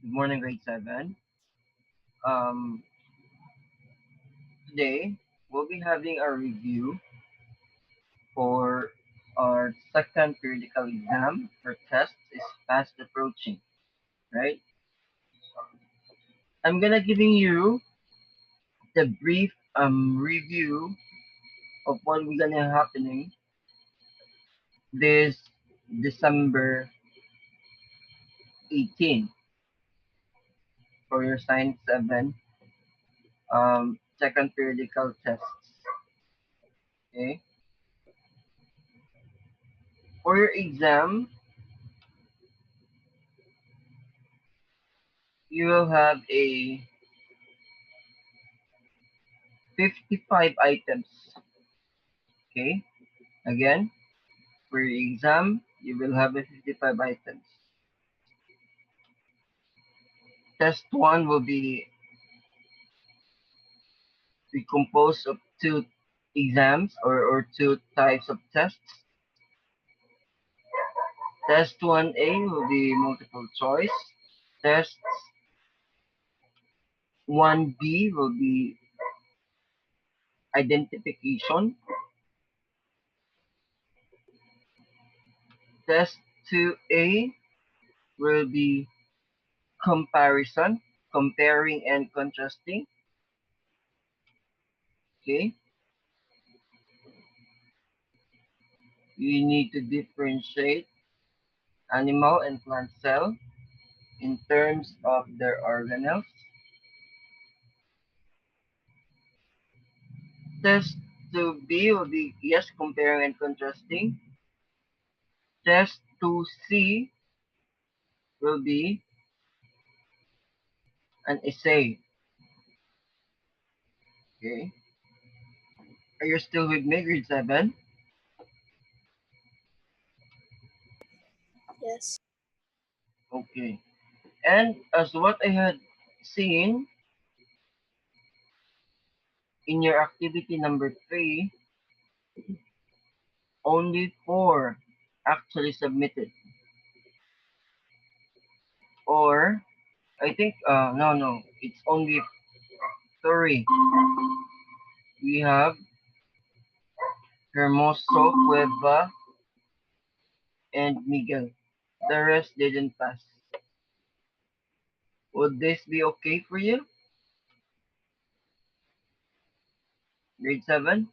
Good morning, grade 7. Um, Today, we'll be having a review for our second periodical exam for tests is fast approaching, right? I'm gonna giving you the brief review of what we're gonna happening this December 18 for your Science 7 second periodical tests. Okay, for your exam, you will have a 55 items. Okay, again, for your exam, you will have a 55 items. Test 1 will be composed of two exams or two types of tests. Test 1A will be multiple choice. Test 1B will be identification. Test 2A will be comparison, comparing and contrasting. Okay, you need to differentiate animal and plant cell in terms of their organelles. Test 2B will be yes, comparing and contrasting. Test 2C will be an essay. Okay. Are you still with me, grade 7? Yes. Okay. And as what I had seen in your activity number 3, only 4 actually submitted. Or I think no, it's only 3. We have Hermoso, Cueva, and Miguel. The rest didn't pass. Would this be okay for you? Grade 7?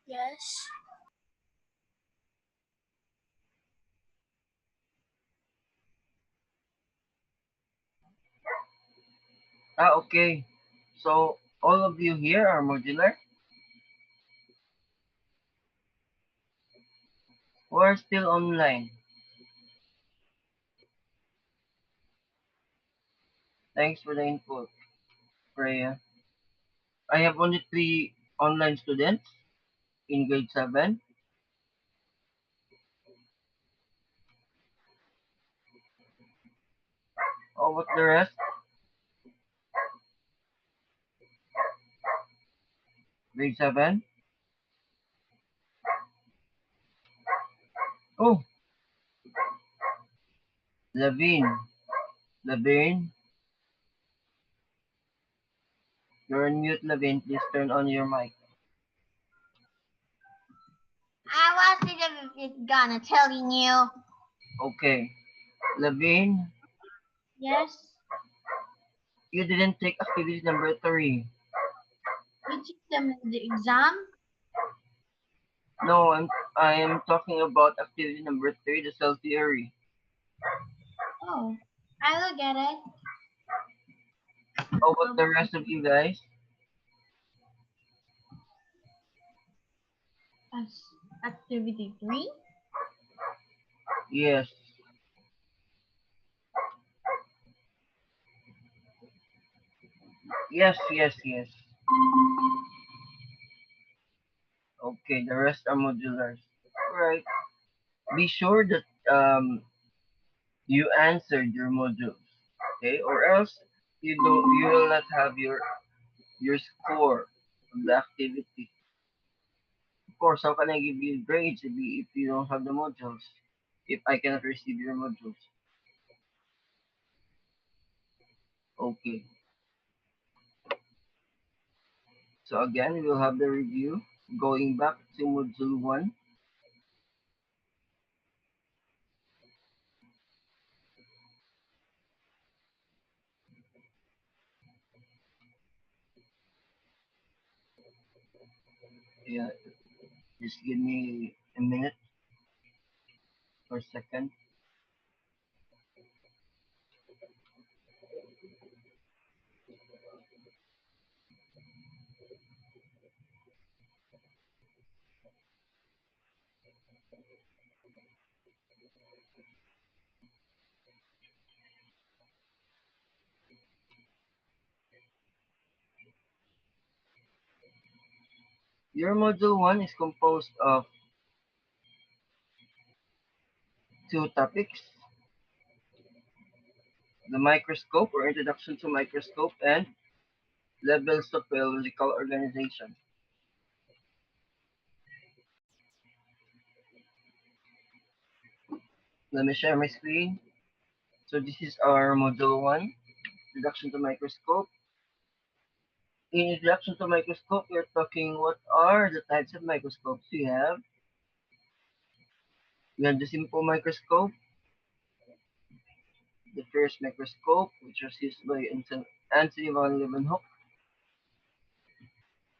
Yes. Ah, okay. So all of you here are modular or still online? Thanks for the input, Freya. I have only 3 online students in grade 7. Oh, what the rest? Grade 7? Oh, Levine. Levine, you're on mute, Levine. Please turn on your mic. I was gonna telling you. Okay. Levine, Yes. you didn't take activity number 3. You took them in the exam? No, I am talking about activity number 3, the cell theory. Oh, I will get it. Oh, but the rest of you guys? As activity 3? Yes. Yes. Okay, the rest are modulars. Alright. Be sure that you answered your modules. Okay, or else you will not have your score of the activity. Of course, how can I give you grades if you don't have the modules? if I cannot receive your modules. Okay. So again, we'll have the review. Going back to module 1. Yeah, just give me a minute or a second. Your module 1 is composed of two topics: the microscope or introduction to microscope and levels of biological organization. Let me share my screen. So this is our module 1, introduction to microscope. In introduction to microscope, we're talking what are the types of microscopes we have. We have the simple microscope, the first microscope, which was used by Anthony van Leeuwenhoek.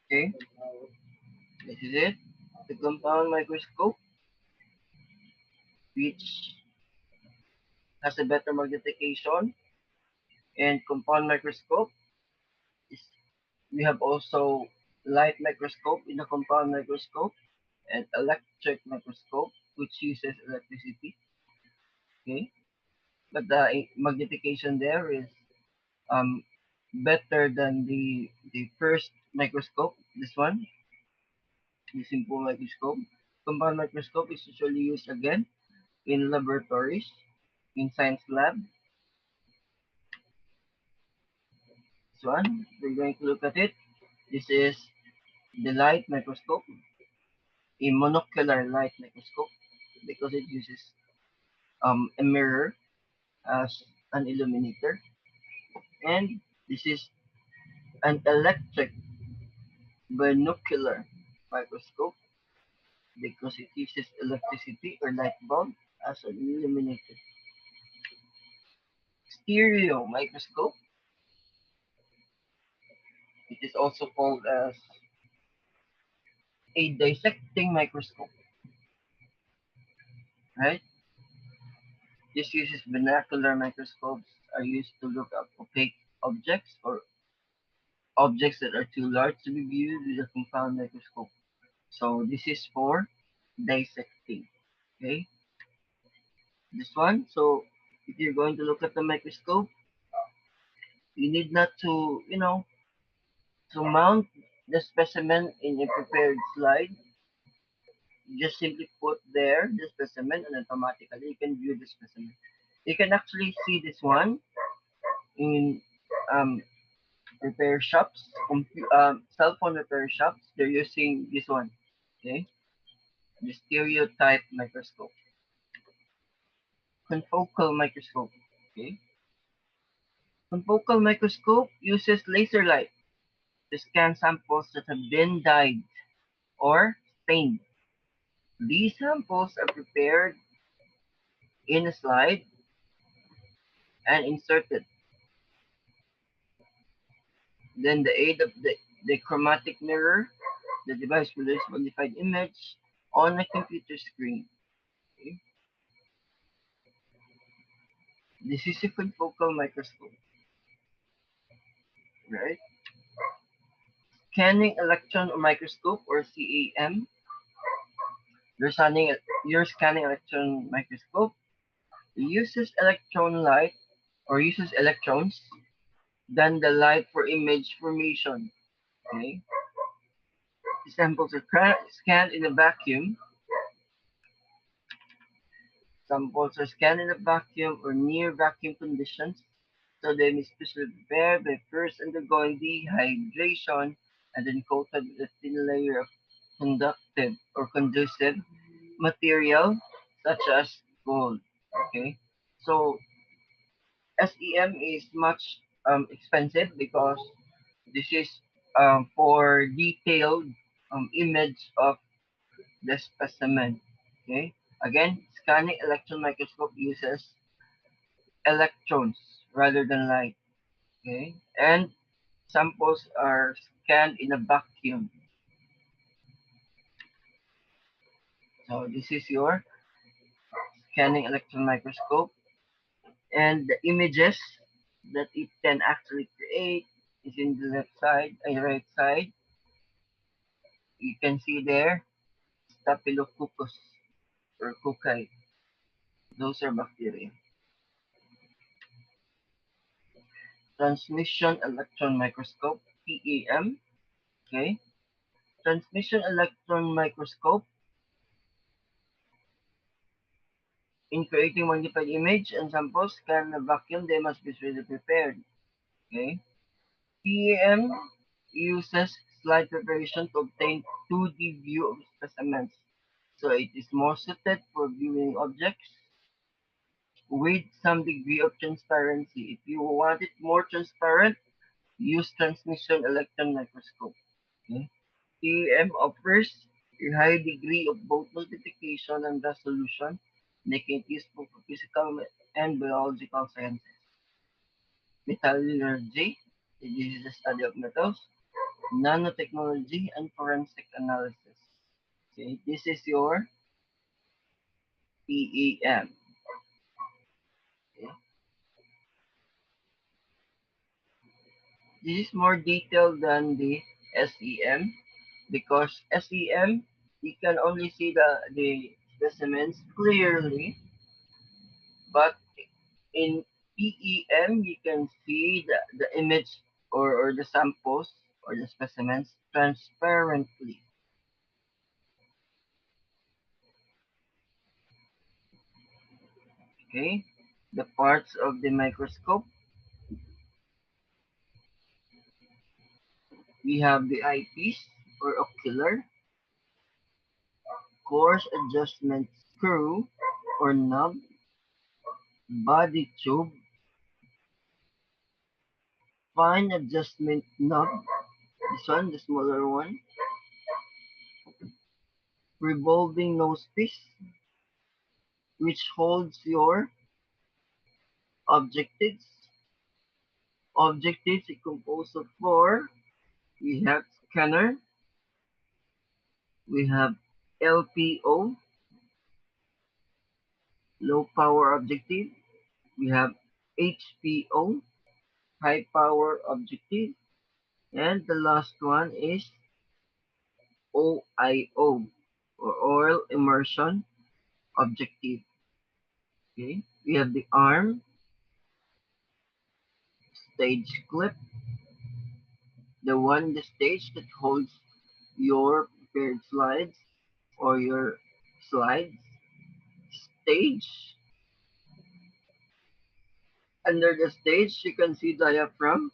Okay, this is it. The compound microscope, which has a better magnification, and compound microscope is we have also light microscope in the compound microscope and electric microscope, which uses electricity. Okay, but the magnification there is um better than the first microscope. This one, the simple microscope. Compound microscope is usually used again in laboratories, in science lab. This one, we're going to look at it. This is the light microscope, a monocular light microscope, because it uses a mirror as an illuminator. And this is an electric binocular microscope because it uses electricity or light bulb as an illuminator. Stereo microscope, it is also called as a dissecting microscope, right? This uses binocular microscopes are used to look at opaque objects or objects that are too large to be viewed with a compound microscope. So this is for dissecting. Okay, this one. So if you're going to look at the microscope, you need not to, to mount the specimen in a prepared slide. You just simply put there the specimen and automatically you can view the specimen. You can actually see this one in um, repair shops, cell phone repair shops. They're using this one. Okay, the stereotype microscope, confocal microscope. Okay, confocal microscope uses laser light to scan samples that have been dyed or stained. These samples are prepared in a slide and inserted. Then the aid of the chromatic mirror, the device produces magnified image on a computer screen. Okay? This is a confocal microscope, right? Scanning electron microscope or CEM. Your scanning electron microscope uses electron light or uses electrons than the light for image formation. Okay? The samples are scanned in a vacuum. Samples are scanned in a vacuum or near vacuum conditions, so they may specially prepared by first undergoing dehydration and then coated with a thin layer of conductive or conducive material such as fold. Okay, so SEM is much expensive because this is for detailed image of the specimen. Okay, again, scanning electron microscope uses electrons rather than light. Okay, and samples are scanned in a vacuum. So this is your scanning electron microscope, and the images that it can actually create is in the left side and right side. You can see there Staphylococcus or cocci. Those are bacteria. Transmission electron microscope (TEM). Okay. Transmission electron microscope in creating magnified image and samples can vacuum. They must be really prepared. Okay. TEM uses slide preparation to obtain 2D view of specimens. So it is more suited for viewing objects with some degree of transparency. If you want it more transparent, use transmission electron microscope. Okay? TEM offers a high degree of both magnification and resolution, making it useful for physical and biological sciences. Metallurgy, this is the study of metals, nanotechnology, and forensic analysis. Okay, this is your PEM. Okay. This is more detailed than the SEM because SEM you can only see the specimens clearly, but in PEM you can see the image or the samples or the specimens transparently. Okay, the parts of the microscope, we have the eyepiece or ocular, coarse adjustment screw or knob, body tube, fine adjustment knob, this one, the smaller one, revolving nosepiece, which holds your objectives. Objectives is composed of four. We have scanner, we have LPO, low power objective, we have HPO, high power objective, and the last one is OIO or oil immersion objective. Okay, we have the arm, stage clip, the stage that holds your prepared slides or your slides, stage. Under the stage, you can see diaphragm,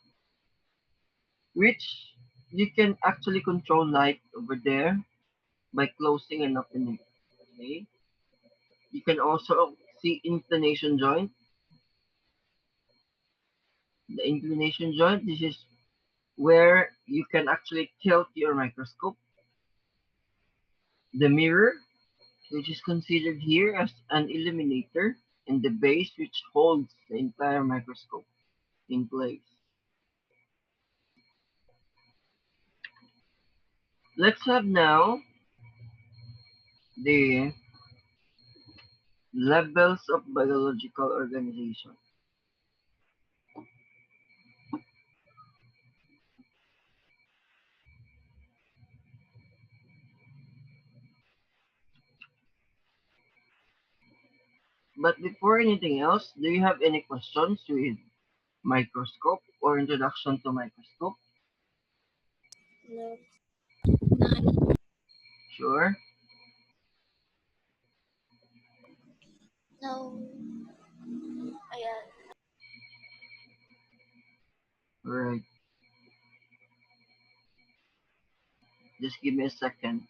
which you can actually control light over there by closing and opening. Okay, you can also see inclination joint. The inclination joint, this is where you can actually tilt your microscope. The mirror, which is considered here as an illuminator, and the base, which holds the entire microscope in place. Let's have now the levels of biological organization. But before anything else, do you have any questions with microscope or introduction to microscope? No. None. Sure. No. Ayan. Right. Just give me a second.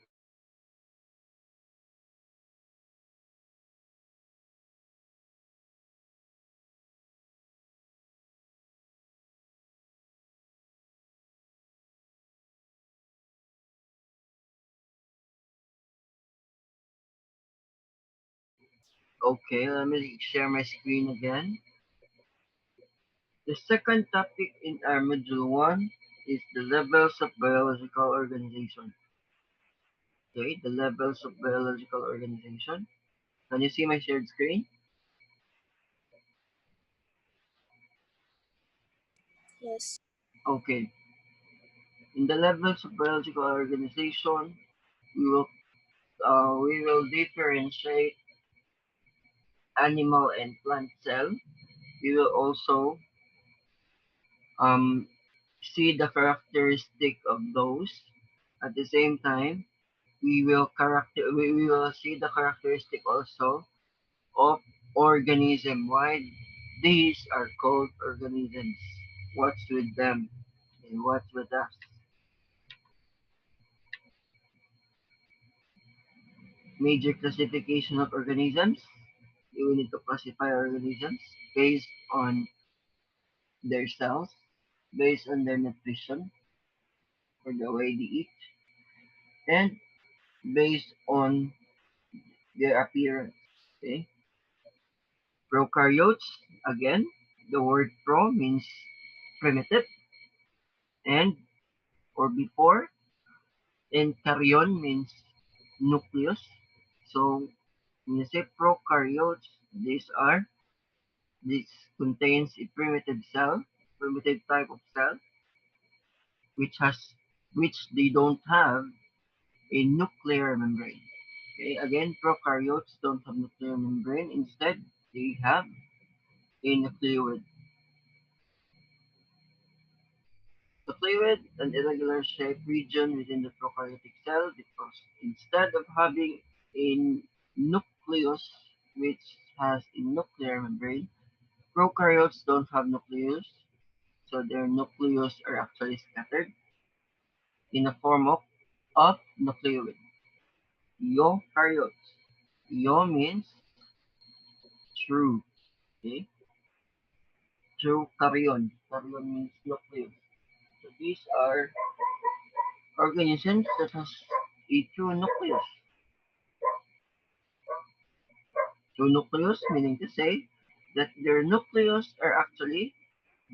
Okay, let me share my screen again. The second topic in our module 1 is the levels of biological organization. Okay, the levels of biological organization. Can you see my shared screen? Yes. Okay, in the levels of biological organization, we will differentiate animal and plant cell. We will also um, see the characteristic of those. At the same time, we will see the characteristic also of organism. Why these are called organisms? What's with them and what's with us? Major classification of organisms. You will need to classify organisms based on their cells, based on their nutrition or the way they eat, and based on their appearance. Okay? Prokaryotes, again, the word pro means primitive and or before, and karyon means nucleus. So when you say prokaryotes, this contains a primitive cell, primitive type of cell, which has which they don't have a nuclear membrane. Okay, again, prokaryotes don't have nuclear membrane. Instead, they have a nucleoid. The fluid, an irregular shaped region within the prokaryotic cell, because instead of having a nucleus which has a nuclear membrane, prokaryotes don't have nucleus, so their nucleus are actually scattered in the form of nucleoid. Eukaryotes. Yo means true, okay? True karyon. Karyon means nucleus. So these are organisms that has a true nucleus. True nucleus meaning to say that their nucleus are actually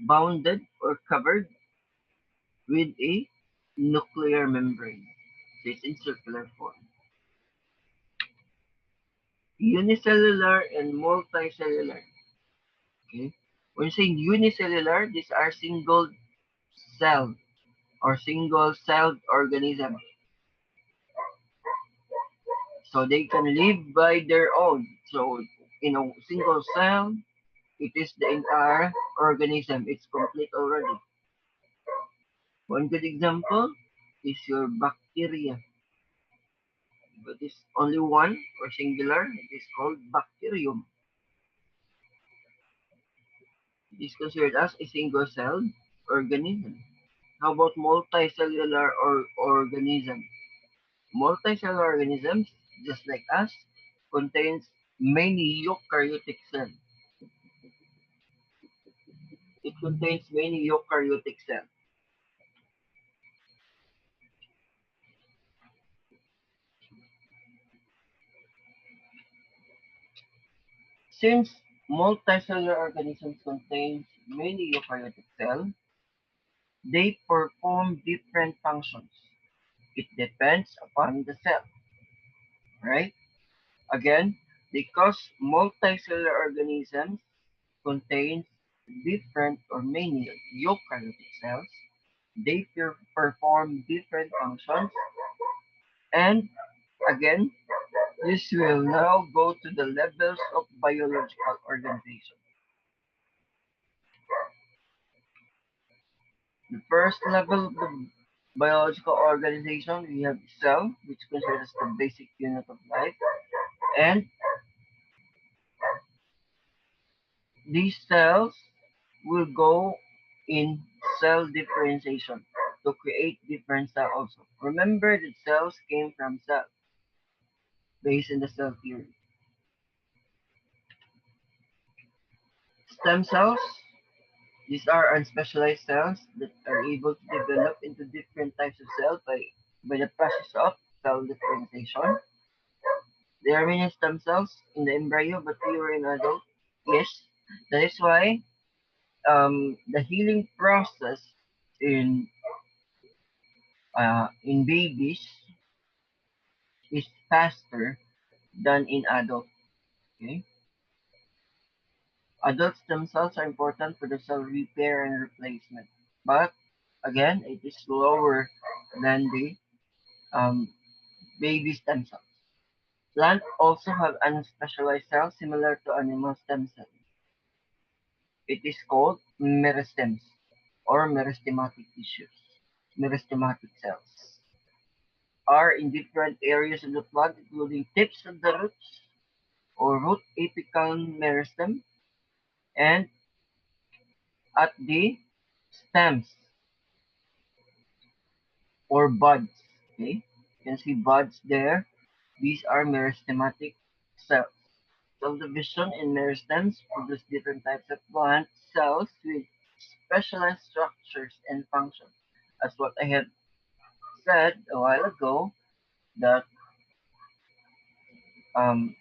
bounded or covered with a nuclear membrane. So it's in circular form. Unicellular and multicellular. Okay. When saying unicellular, these are single cell or single celled organisms. So they can live by their own. So in a single cell, it is the entire organism. It's complete already. One good example is your bacteria. But it's only one or singular. It is called bacterium. It is considered as a single-celled organism. How about multicellular or organism? Multicellular organisms, just like us, contains many eukaryotic cells. It contains many eukaryotic cells. Since multicellular organisms contain many eukaryotic cells, they perform different functions. It depends upon the cell, right? Again, because multicellular organisms contains different or many eukaryotic cells, they perform different functions. And again, this will now go to the levels of biological organization. The first level of the biological organization, we have cell, which considers the basic unit of life. And these cells will go in cell differentiation to create different cells also. Remember that cells came from cells based in the cell theory. Stem cells, these are unspecialized cells that are able to develop into different types of cells by the process of cell differentiation. There are many stem cells in the embryo, but fewer in adult. Yes, that is why the healing process in in babies is faster than in adults. Okay, adult stem cells are important for the cell repair and replacement, but again, it is slower than the um, baby stem cells. Plants also have unspecialized cells similar to animal stem cells. It is called meristems or meristematic tissues. Meristematic cells are in different areas of the plant, including tips of the roots or root apical meristem and at the stems or buds. Okay, you can see buds there. These are meristematic cells. Subdivision in meristems produce different types of plant cells with specialized structures and functions. As what I had said a while ago, that um,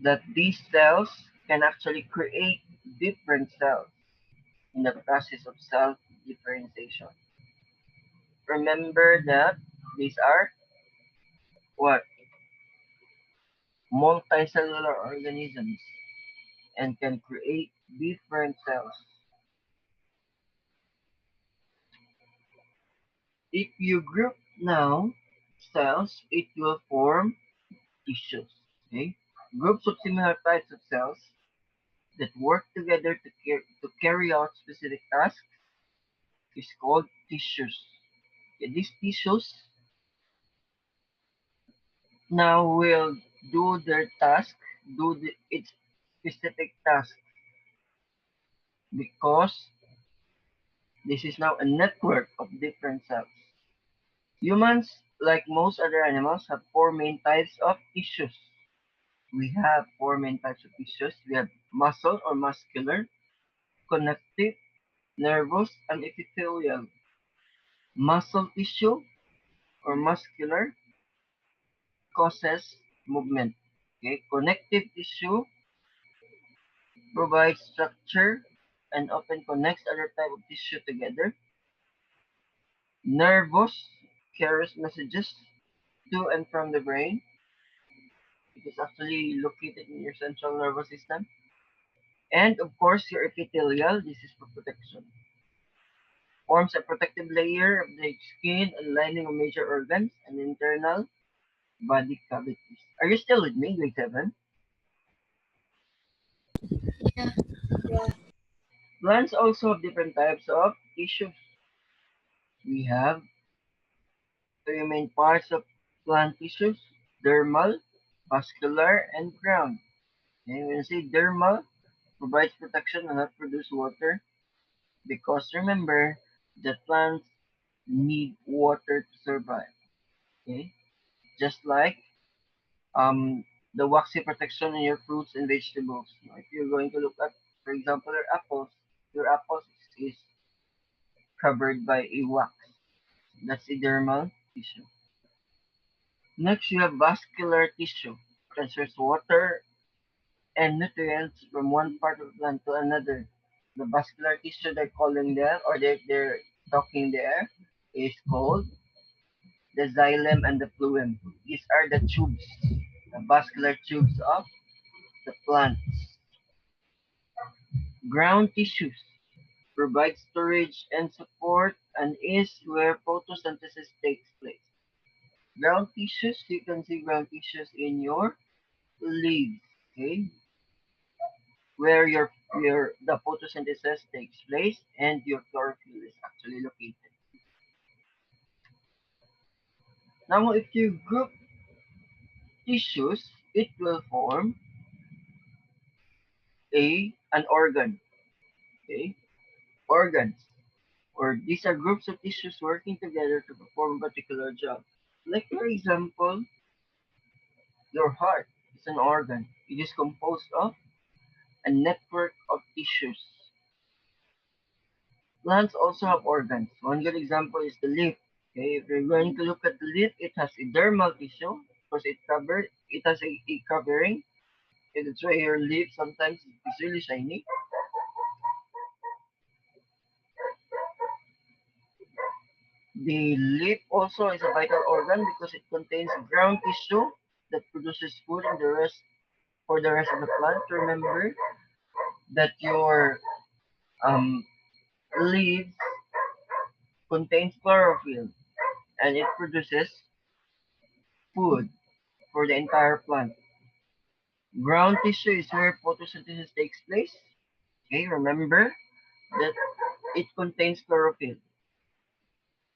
that these cells can actually create different cells in the process of cell differentiation. Remember that these are what multicellular organisms and can create different cells. If you group now cells, it will form tissues. Okay? Groups of similar types of cells that work together to carry out specific tasks is called tissues. Okay, these tissues now will do their task, its specific task because this is now a network of different cells. Humans, like most other animals, have four main types of tissues. We have four main types of tissues. We have muscle or muscular, connective, nervous, and epithelial. Muscle tissue or muscular causes movement. Okay, connective tissue provides structure and often connects other type of tissue together. Nervous carries messages to and from the brain. It is actually located in your central nervous system. And of course, your epithelial, this is for protection. Forms a protective layer of the skin and lining of major organs and internal body cavities. Are you still with me, grade 7? Yeah. Plants also have different types of tissues. We have three main parts of plant tissues: dermal, vascular, and ground. And when you say dermal, provides protection and not produce water because remember that plants need water to survive. Okay, just like um the waxy protection in your fruits and vegetables. Now, if you're going to look at, for example, your apples is covered by a wax. That's a dermal tissue. Next, you have vascular tissue. Transfers water and nutrients from one part of the plant to another. The vascular tissue they're calling them, or they're talking there, is called the xylem and the phloem. These are the tubes, the vascular tubes of the plants. Ground tissues provide storage and support and is where photosynthesis takes place. Ground tissues, you can see ground tissues in your leaves, okay, where your the photosynthesis takes place and your chlorophyll is actually located. Now, if you group tissues, it will form an organ, okay, organs, or these are groups of tissues working together to perform a particular job. Like for example, your heart is an organ. It is composed of a network of tissues. Plants also have organs. One good example is the leaf. Okay, if you're going to look at the leaf, it has a dermal tissue because it has a covering, and that's why your lip sometimes is really shiny. The lip also is a vital organ because it contains ground tissue that produces food and the rest for the rest of the plant. Remember that your um, leaves contains chlorophyll and it produces food for the entire plant. Ground tissue is where photosynthesis takes place. Okay, remember that it contains chlorophyll.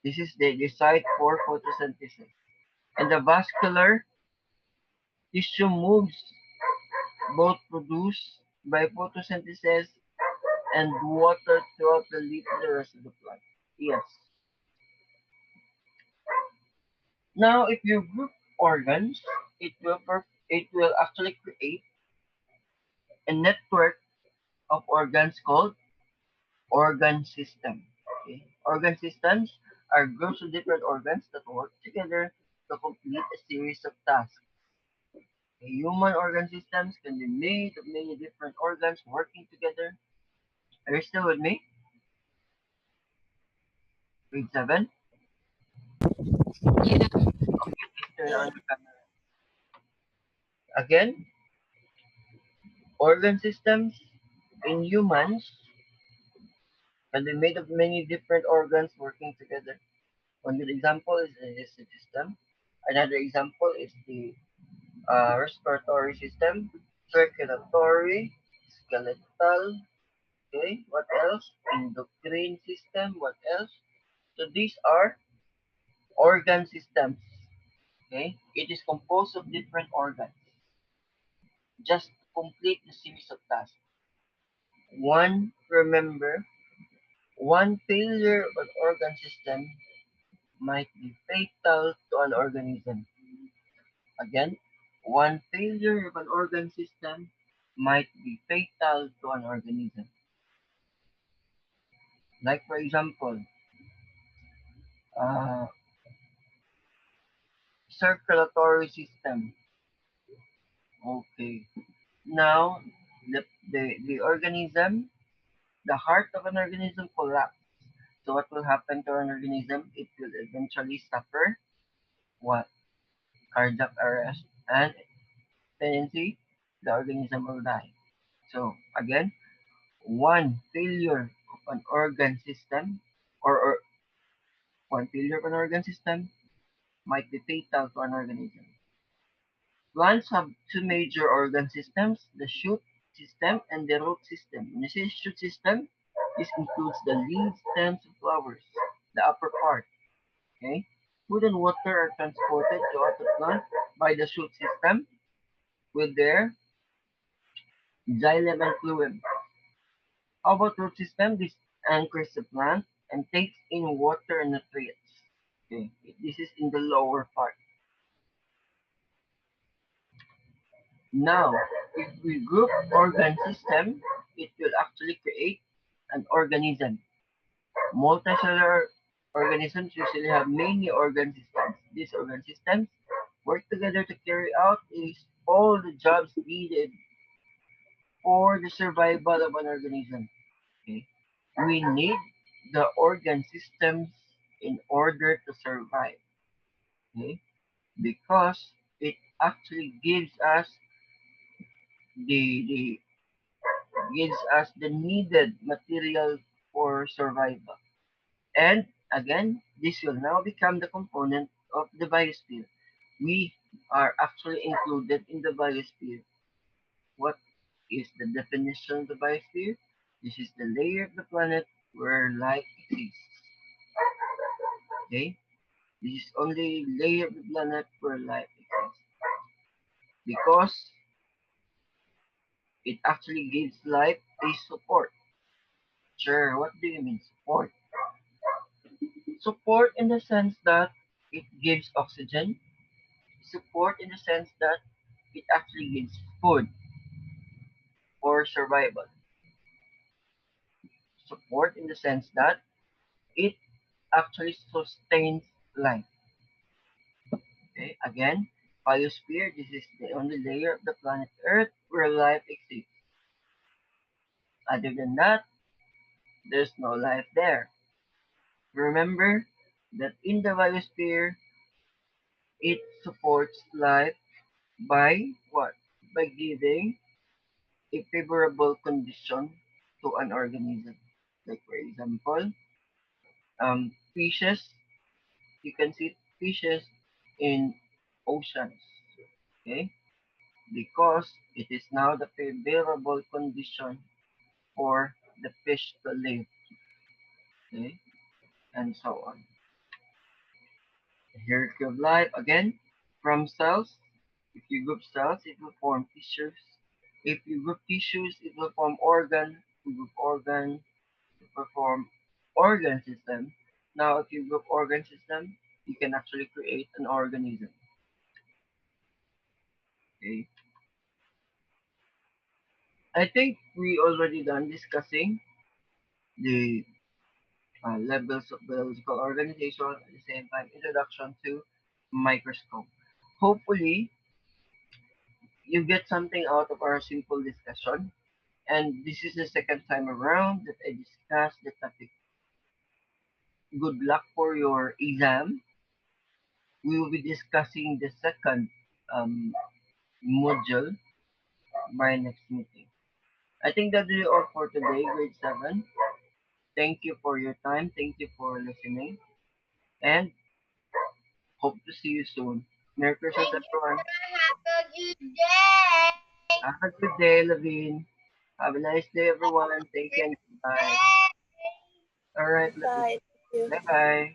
This is the site for photosynthesis. And the vascular tissue moves both produced by photosynthesis and water throughout the leaf and the rest of the plant. Yes. Now, if you group organs, it will actually create a network of organs called organ system. Okay? Organ systems are groups of different organs that work together to complete a series of tasks. Human organ systems can be made of many different organs working together. Are you still with me? Grade 7? Yeah. Turn on your camera. Again, organ systems in humans can be made of many different organs working together. One good example is the system. Another example is the respiratory system, circulatory, skeletal. Okay, what else? Endocrine system. What else? So these are organ systems. Okay, it is composed of different organs just to complete the series of tasks. Remember, one failure of an organ system might be fatal to an organism. Again, one failure of an organ system might be fatal to an organism. Like for example, uh, circulatory system. Okay. Now, the organism, the heart of an organism collapse. So what will happen to an organism? It will eventually suffer what? Cardiac arrest and tendency, the organism will die. So again, one failure of an organ system or one failure of an organ system might be fatal to an organism. Plants have two major organ systems, the shoot system and the root system. When you say shoot system, this includes the leaves, stems, and flowers, the upper part. Okay? Food and water are transported throughout the plant by the shoot system with their xylem and phloem. How about root system? This anchors the plant and takes in water and nutrients. Okay? This is in the lower part. Now, if we group organ system, it will actually create an organism. Multicellular organisms usually have many organ systems. These organ systems work together to carry out all the jobs needed for the survival of an organism. Okay? We need the organ systems in order to survive. Okay? Because it actually the gives us the needed material for survival. And again, this will now become the component of the biosphere. We are actually included in the biosphere. What is the definition of the biosphere? This is the layer of the planet where life exists. Okay? This is only layer of the planet where life exists. Because it actually gives life a support. Sure, what do you mean support? Support in the sense that it gives oxygen. Support in the sense that it actually gives food for survival. Support in the sense that it actually sustains life. Okay, again. Biosphere, this is the only layer of the planet Earth where life exists. Other than that, there's no life there. Remember that in the biosphere, it supports life by what? By giving a favorable condition to an organism. Like for example, fishes, you can see fishes in oceans, okay? Because it is now the favorable condition for the fish to live, okay? And so on. The hierarchy of life, again, from cells. If you group cells, it will form tissues. If you group tissues, it will form organ. If you group organ, it will form organ system. Now, if you group organ system, you can actually create an organism. Okay. I think we already done discussing the levels of biological organization at the same time introduction to microscope. Hopefully, you get something out of our simple discussion. And this is the second time around that I discussed the topic. Good luck for your exam. We will be discussing the second um, module by next meeting. I think that will be all for today, grade 7. Thank you for your time. Thank you for listening. And hope to see you soon. Merry Christmas, Thank you, everyone. sir. Have a good day. Have a good day, Levine. Have a nice day, Have everyone. a Thank you good and goodbye. day. All right, Levine. Bye. Thank you. Bye bye.